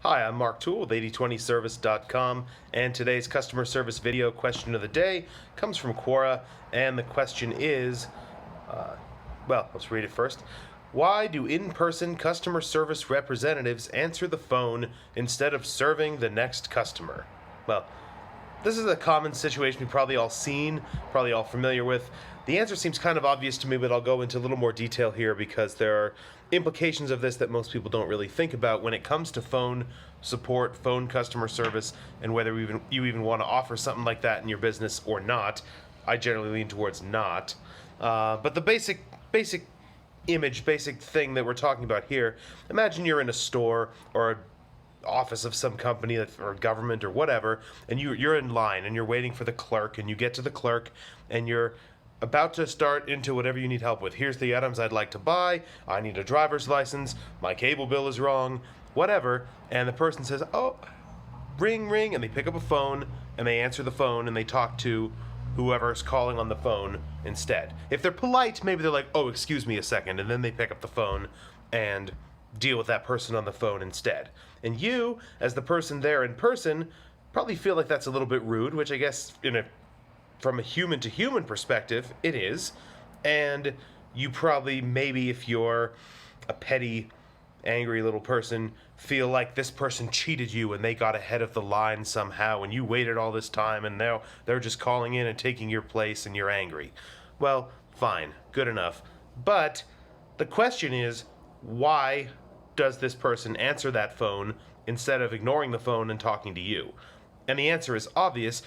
Hi, I'm Mark Toole with 8020service.com, and today's customer service video question of the day comes from Quora, and the question is, let's read it first. Why do in-person customer service representatives answer the phone instead of serving the next customer? Well, this is a common situation we've probably all seen, probably all familiar with. The answer seems kind of obvious to me, but I'll go into a little more detail here because there are implications of this that most people don't really think about when it comes to phone support, phone customer service, and whether you even want to offer something like that in your business or not. I generally lean towards not. But the basic thing that we're talking about here, imagine you're in a store or office of some company or government or whatever, and you're in line and you're waiting for the clerk, and you get to the clerk and you're about to start into whatever you need help with. Here's the items I'd like to buy. I need a driver's license. My cable bill is wrong. Whatever. And the person says, oh, ring, ring. And they pick up a phone and they answer the phone and they talk to whoever's calling on the phone instead. If they're polite, maybe they're like, oh, excuse me a second. And then they pick up the phone and deal with that person on the phone instead. And you, as the person there in person, probably feel like that's a little bit rude, which I guess from a human to human perspective, it is. And you probably, maybe if you're a petty, angry little person, feel like this person cheated you and they got ahead of the line somehow and you waited all this time and now they're just calling in and taking your place and you're angry. Well, fine, good enough. But the question is, why does this person answer that phone instead of ignoring the phone and talking to you? And the answer is obvious.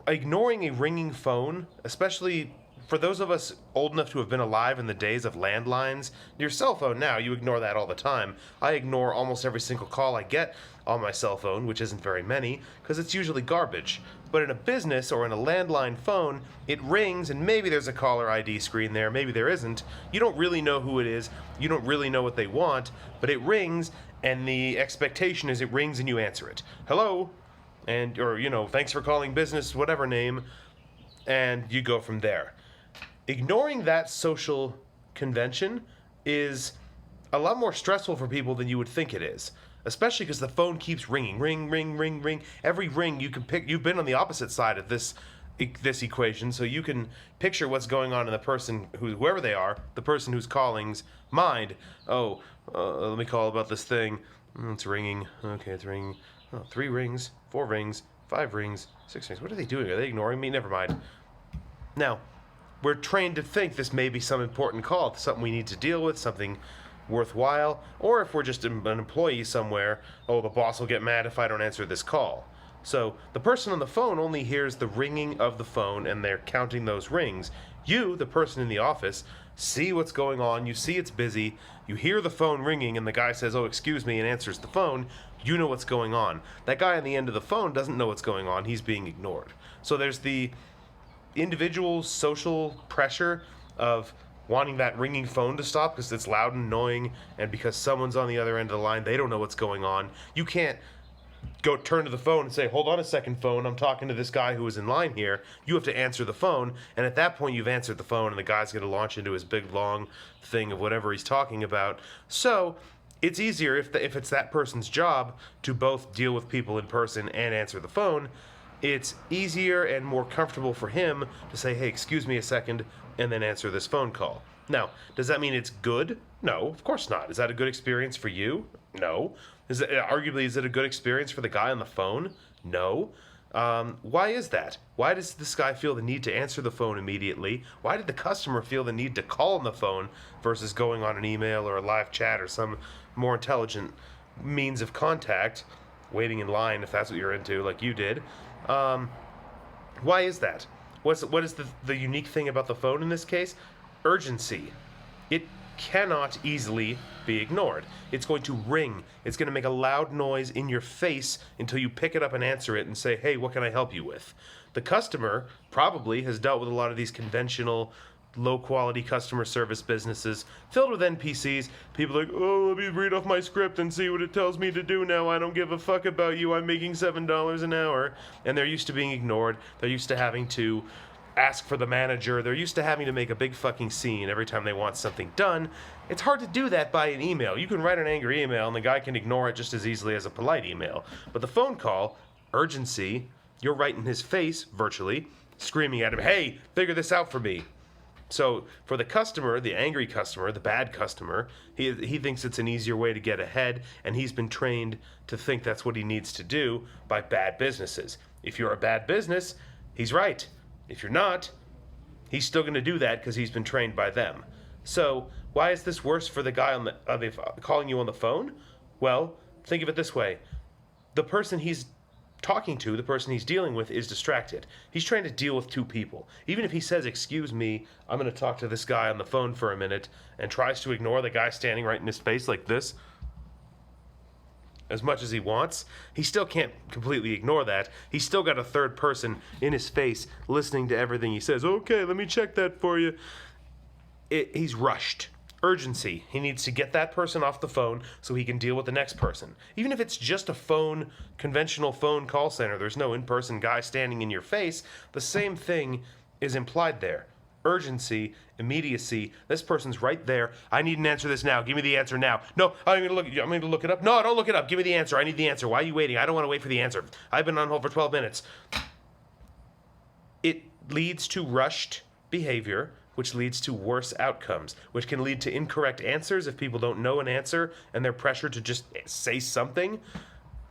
Ignoring a ringing phone, especially for those of us old enough to have been alive in the days of landlines, your cell phone now, you ignore that all the time. I ignore almost every single call I get on my cell phone, which isn't very many, because it's usually garbage. But in a business or in a landline phone, it rings and maybe there's a caller ID screen there, maybe there isn't. You don't really know who it is, you don't really know what they want, but it rings and the expectation is it rings and you answer it. Hello? And, or, thanks for calling business, whatever name, and you go from there. Ignoring that social convention is a lot more stressful for people than you would think it is, especially because the phone keeps ringing, ring, ring, ring, ring. Every ring you can pick, you've been on the opposite side of this equation, so you can picture what's going on in the person whoever they are, the person who's calling's mind. Let me call about this thing. It's ringing. Okay, it's ringing. 3 rings, 4 rings, 5 rings, 6 rings. What are they doing? Are they ignoring me? Never mind. Now, we're trained to think this may be some important call, something we need to deal with, something worthwhile, or if we're just an employee somewhere, the boss will get mad if I don't answer this call. So the person on the phone only hears the ringing of the phone and they're counting those rings. You, the person in the office, see what's going on, you see it's busy, you hear the phone ringing and the guy says, oh, excuse me, and answers the phone. You know what's going on. That guy on the end of the phone doesn't know what's going on. He's being ignored. So there's the individual social pressure of wanting that ringing phone to stop because it's loud and annoying, and because someone's on the other end of the line, they don't know what's going on. You can't go turn to the phone and say, hold on a second, phone, I'm talking to this guy who is in line here. You have to answer the phone, and at that point you've answered the phone and the guy's going to launch into his big long thing of whatever he's talking about. So it's easier if it's that person's job to both deal with people in person and answer the phone. It's easier and more comfortable for him to say, hey, excuse me a second, and then answer this phone call. Now, does that mean it's good? No, of course not. Is that a good experience for you? No. Is it a good experience for the guy on the phone? No. Why is that? Why does this guy feel the need to answer the phone immediately? Why did the customer feel the need to call on the phone versus going on an email or a live chat or some more intelligent means of contact, waiting in line if that's what you're into, like you did? Why is that? What is the unique thing about the phone in this case? Urgency. It cannot easily be ignored. It's going to ring. It's going to make a loud noise in your face until you pick it up and answer it and say, hey, what can I help you with? The customer probably has dealt with a lot of these conventional low-quality customer service businesses filled with NPCs. People are like, oh, let me read off my script and see what it tells me to do now. I don't give a fuck about you. I'm making $7 an hour. And they're used to being ignored. They're used to having to ask for the manager. They're used to having to make a big fucking scene every time they want something done. It's hard to do that by an email. You can write an angry email and the guy can ignore it just as easily as a polite email. But the phone call, urgency, you're right in his face, virtually, screaming at him, hey, figure this out for me. So for the customer, the angry customer, the bad customer, he thinks it's an easier way to get ahead, and he's been trained to think that's what he needs to do by bad businesses. If you're a bad business, he's right. If you're not, he's still going to do that because he's been trained by them. So why is this worse for the guy calling you on the phone? Well, think of it this way. The person he's talking to, the person he's dealing with, is distracted. He's trying to deal with two people. Even if he says, excuse me, I'm going to talk to this guy on the phone for a minute, and tries to ignore the guy standing right in his face like this, as much as he wants, he still can't completely ignore that. He's still got a third person in his face listening to everything he says. Okay, let me check that for you. He's rushed. Urgency. He needs to get that person off the phone so he can deal with the next person. Even if it's just a conventional phone call center, there's no in-person guy standing in your face, the same thing is implied there. Urgency, immediacy. This person's right there. I need an answer to this now. Give me the answer now. No, I'm going to look it up. No, don't look it up. Give me the answer. I need the answer. Why are you waiting? I don't want to wait for the answer. I've been on hold for 12 minutes. It leads to rushed behavior, which leads to worse outcomes, which can lead to incorrect answers if people don't know an answer and they're pressured to just say something.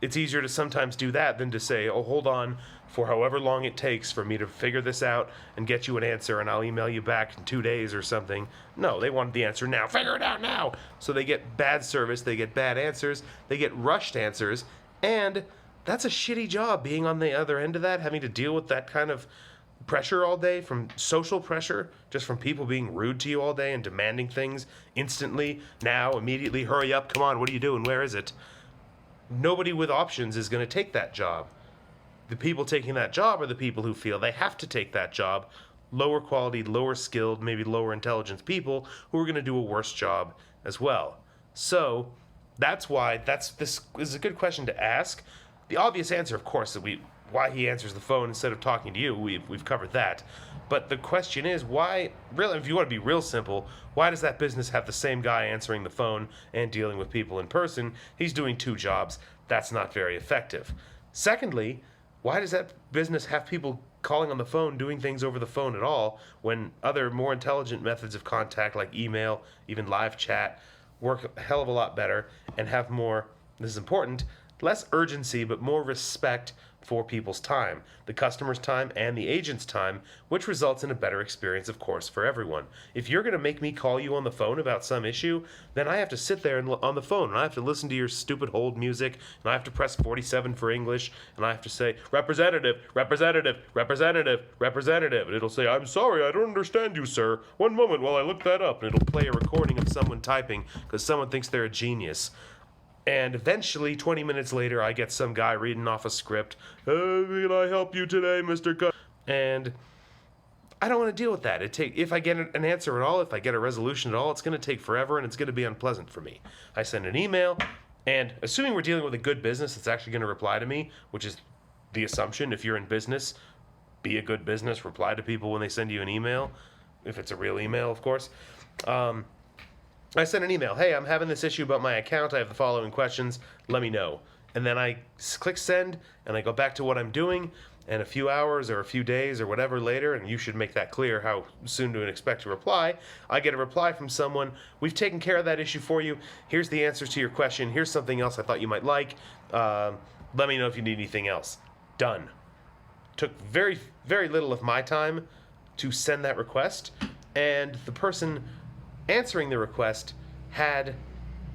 It's easier to sometimes do that than to say, oh, hold on for however long it takes for me to figure this out and get you an answer, and I'll email you back in 2 days or something. No, they want the answer now. Figure it out now. So they get bad service, they get bad answers, they get rushed answers, and that's a shitty job, being on the other end of that, having to deal with that kind of pressure all day, from social pressure, just from people being rude to you all day and demanding things instantly, now, immediately, hurry up, come on, what are you doing, where is it? Nobody with options is going to take that job. The people taking that job are the people who feel they have to take that job, lower quality, lower skilled, maybe lower intelligence people who are going to do a worse job as well. So that's why this is a good question to ask. The obvious answer, of course, why he answers the phone instead of talking to you, we've covered that. But the question is, why, really, if you want to be real simple, why does that business have the same guy answering the phone and dealing with people in person? He's doing two jobs. That's not very effective. Secondly, why does that business have people calling on the phone, doing things over the phone at all, when other more intelligent methods of contact like email, even live chat, work a hell of a lot better and have more, this is important, less urgency but more respect for people's time, the customer's time and the agent's time, which results in a better experience, of course, for everyone. If you're going to make me call you on the phone about some issue, then I have to sit there on the phone, and I have to listen to your stupid hold music, and I have to press 47 for English, and I have to say, representative, representative, representative, representative, and it'll say, I'm sorry, I don't understand you, sir. One moment while I look that up, and it'll play a recording of someone typing because someone thinks they're a genius. And eventually, 20 minutes later, I get some guy reading off a script. Can I help you today, Mr. And I don't want to deal with that. If I get an answer at all, if I get a resolution at all, it's going to take forever and it's going to be unpleasant for me. I send an email, and assuming we're dealing with a good business that's actually going to reply to me, which is the assumption, if you're in business, be a good business, reply to people when they send you an email, if it's a real email, of course. I sent an email, hey, I'm having this issue about my account, I have the following questions, let me know. And then I click send, and I go back to what I'm doing, and a few hours or a few days or whatever later, and you should make that clear how soon to expect a reply, I get a reply from someone, we've taken care of that issue for you, here's the answers to your question, here's something else I thought you might like, let me know if you need anything else. Done. Took very, very little of my time to send that request, and the person answering the request had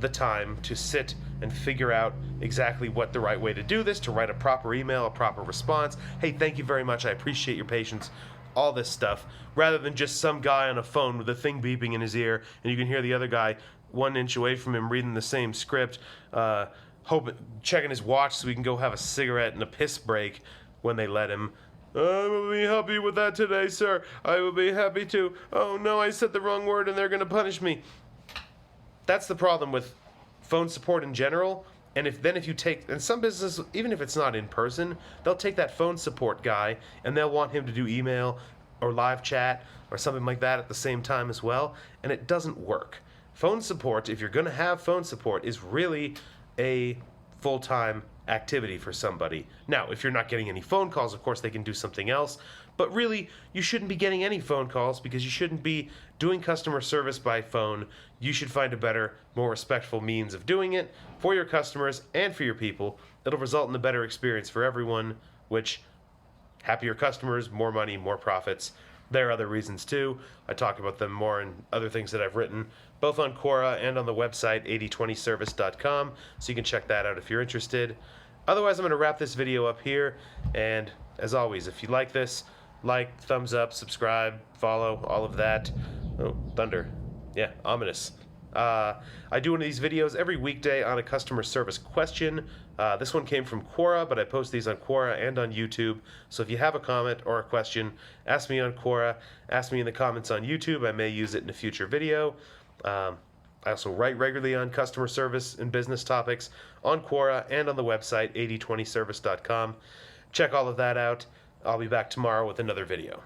the time to sit and figure out exactly what the right way to do this, to write a proper email, a proper response. Hey, thank you very much. I appreciate your patience. All this stuff, rather than just some guy on a phone with a thing beeping in his ear, and you can hear the other guy 1 inch away from him reading the same script, checking his watch so he can go have a cigarette and a piss break when they let him. I will be happy with that today, sir. I will be happy to. Oh, no, I said the wrong word and they're going to punish me. That's the problem with phone support in general. And if you take, and some businesses, even if it's not in person, they'll take that phone support guy and they'll want him to do email, or live chat or something like that at the same time as well, and it doesn't work. Phone support, if you're going to have phone support, is really a full-time activity for somebody. Now, if you're not getting any phone calls, of course they can do something else, but really, you shouldn't be getting any phone calls because you shouldn't be doing customer service by phone. You should find a better, more respectful means of doing it for your customers and for your people. It'll result in a better experience for everyone, which happier customers, more money, more profits. There are other reasons too. I talk about them more in other things that I've written, both on Quora and on the website 8020service.com, so you can check that out if you're interested. Otherwise, I'm going to wrap this video up here, and as always, if you like this, like, thumbs up, subscribe, follow, all of that. Oh, thunder. Yeah, ominous. I do one of these videos every weekday on a customer service question. This one came from Quora, but I post these on Quora and on YouTube. So if you have a comment or a question, ask me on Quora, ask me in the comments on YouTube. I may use it in a future video. I also write regularly on customer service and business topics on Quora and on the website 8020service.com. Check all of that out. I'll be back tomorrow with another video.